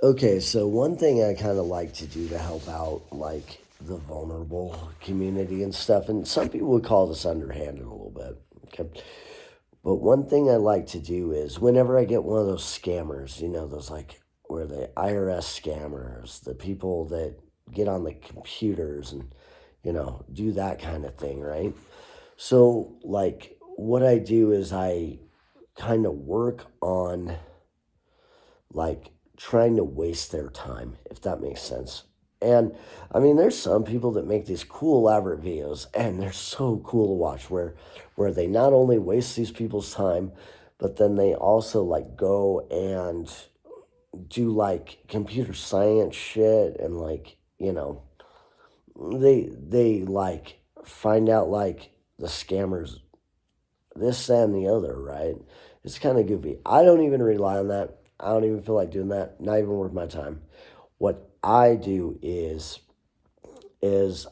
Okay, so one thing I kind of like to do to help out, like the vulnerable community and stuff, and some people would call this underhanded a little bit. Okay. But one thing I like to do is whenever I get one of those scammers, those like where the IRS scammers, the people that get on the computers and, do that kind of thing, right? So, like, what I do is I kind of work on like trying to waste their time, if that makes sense. And I mean, there's some people that make these cool elaborate videos, and they're so cool to watch. Where they not only waste these people's time, but then they also like go and do like computer science shit, and like they like find out like the scammers this that, and the other, right? It's kind of goofy. I don't even rely on that. I don't even feel like doing that. Not even worth my time. What I do is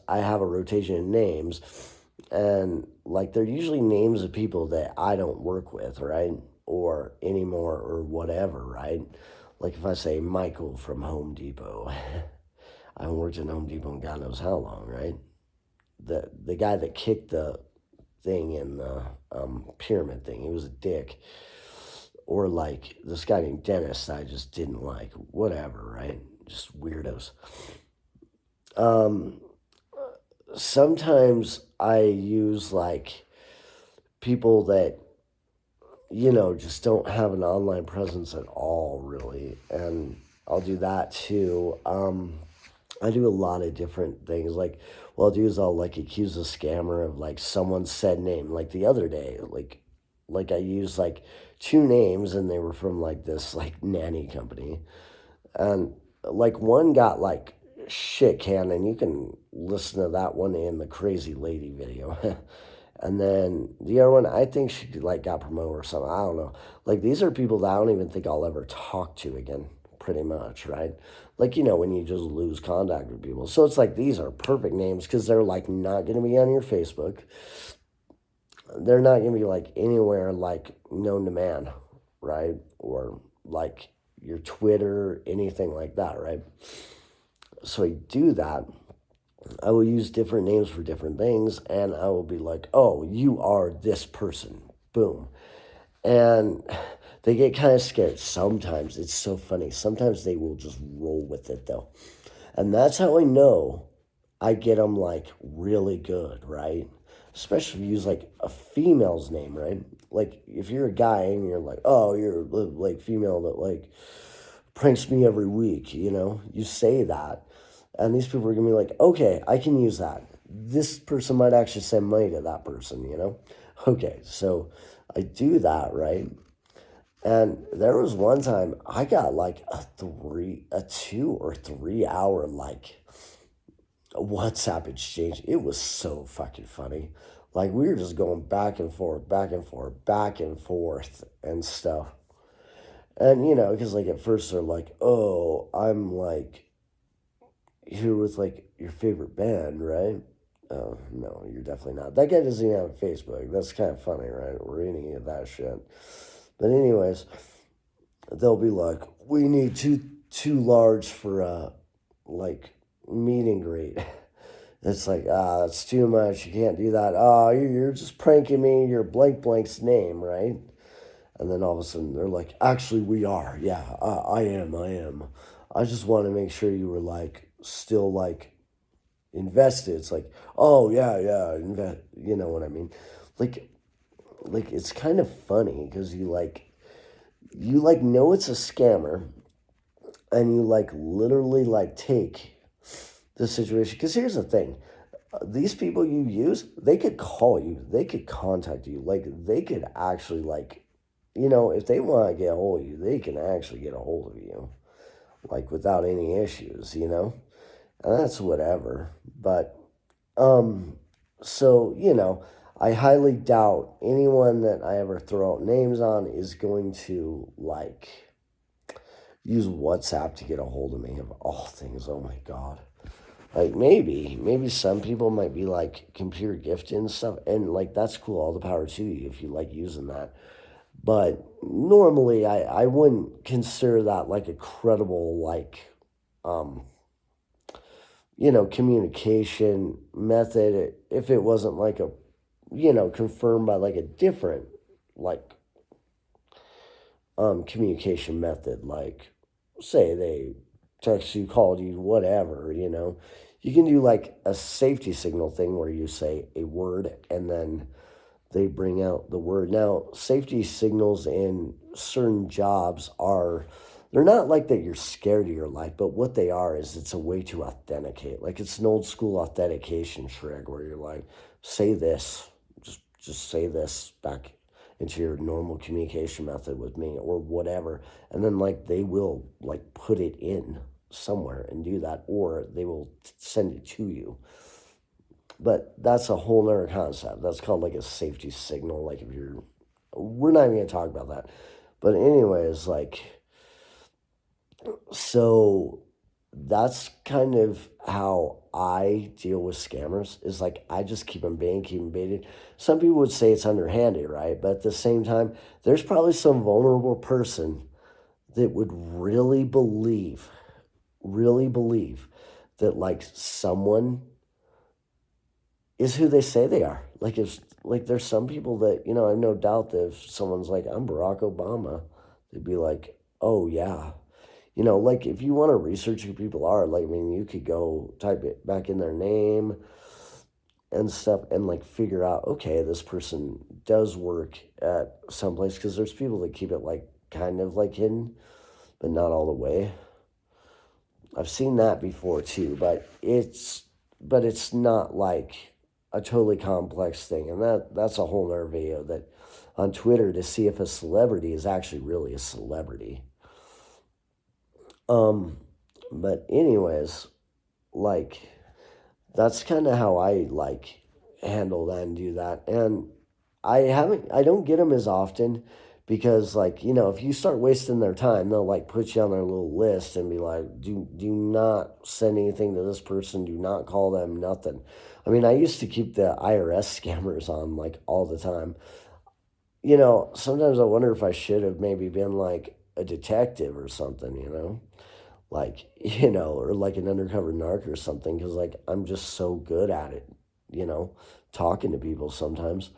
I have a rotation of names, and like they're usually names of people that I don't work with, right? Or anymore or whatever, right? Like if I say Michael from Home Depot, I haven't worked in Home Depot in God knows how long, right? The guy that kicked the thing in the pyramid thing, he was a dick. Or like this guy named Dennis I just didn't like. Whatever, right? Just weirdos. Um, Sometimes I use like people that just don't have an online presence at all, really, and I'll do that too. I do a lot of different things. Like, what I'll do is I'll like accuse a scammer of like someone's said name. Like the other day, like I used like two names, and they were from like this like nanny company, and like one got like shit canned, and you can listen to that one in the crazy lady video. And then the other one, I think she like got promoted or something. I don't know. Like these are people that I don't even think I'll ever talk to again, pretty much, right? Like, when you just lose contact with people. So it's like these are perfect names because they're like not going to be on your Facebook. They're not going to be like anywhere like known to man, right? Or like your Twitter, anything like that, right? So I do that. I will use different names for different things, and I will be like, oh, you are this person. Boom. And they get kind of scared. Sometimes it's so funny. Sometimes they will just roll with it, though. And that's how I know I get them like really good, right? Especially if you use like a female's name, right? Like if you're a guy and you're like, oh, you're like female that like pranks me every week, you say that. And these people are gonna be like, okay, I can use that. This person might actually send money to that person. Okay, so I do that, right? And there was one time I got like a 2 or 3 hour like WhatsApp exchange. It was so fucking funny. Like we were just going back and forth, back and forth, back and forth and stuff. And because like at first they're like, oh, I'm like here with like your favorite band, right? Oh, no, you're definitely not. That guy doesn't even have Facebook. That's kind of funny, right? We're eating at that shit. But anyways, they'll be like, we need two large for like meet and greet. It's like, that's too much. You can't do that. Oh, you're just pranking me. Your blank blank's name, right? And then all of a sudden they're like, actually, we are. Yeah, I am. I am. I just want to make sure you were like still like invested. It's like, oh yeah, yeah, invest. You know what I mean? Like, like it's kind of funny because you know it's a scammer, and you like literally like take the situation. Because here's the thing: these people you use, they could call you, they could contact you, like they could actually like, if they want to get a hold of you, they can actually get a hold of you, like without any issues. And that's whatever. But so I highly doubt anyone that I ever throw out names on is going to like use WhatsApp to get a hold of me of all things. Oh my god. Like maybe some people might be like computer gifted and stuff, and like that's cool. All the power to you if you like using that. But normally I wouldn't consider that like a credible, like, um, communication method if it wasn't like a, confirmed by like a different, like, communication method. Like, say they text you, called you, whatever, you can do like a safety signal thing where you say a word and then they bring out the word. Now, safety signals in certain jobs are, they're not like that you're scared of your life, but what they are is it's a way to authenticate. Like it's an old school authentication trick where you're like, say this, just say this back into your normal communication method with me or whatever. And then like they will like put it in somewhere and do that, or they will send it to you. But that's a whole nother concept. That's called like a safety signal. Like if you're, we're not even gonna talk about that. But anyways, like, so that's kind of how I deal with scammers is like I just keep them baited, keep them baited. Some people would say it's underhanded, right? But at the same time, there's probably some vulnerable person that would really believe that like someone is who they say they are. Like if like there's some people that, I have no doubt that if someone's like, I'm Barack Obama, they'd be like, oh yeah. Like if you want to research who people are, like I mean you could go type it back in their name and stuff and like figure out, okay, this person does work at some place because there's people that keep it like kind of like hidden, but not all the way. I've seen that before too, but it's not like a totally complex thing. And that's a whole nother video that on Twitter to see if a celebrity is actually really a celebrity. But anyways, like that's kind of how I like handle that and do that. And I don't get them as often because like, if you start wasting their time, they'll like put you on their little list and be like, do not send anything to this person. Do not call them nothing. I mean, I used to keep the IRS scammers on like all the time. Sometimes I wonder if I should have maybe been like a detective or something, like, or like an undercover narc or something, because like I'm just so good at it, you know, talking to people sometimes.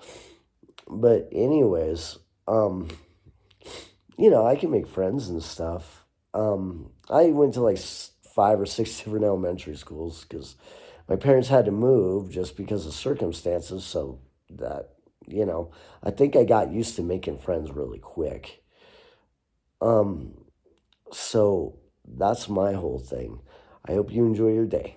But anyways, I can make friends and stuff. I went to like 5 or 6 different elementary schools because my parents had to move just because of circumstances. So that, I think I got used to making friends really quick. Um, so that's my whole thing. I hope you enjoy your day.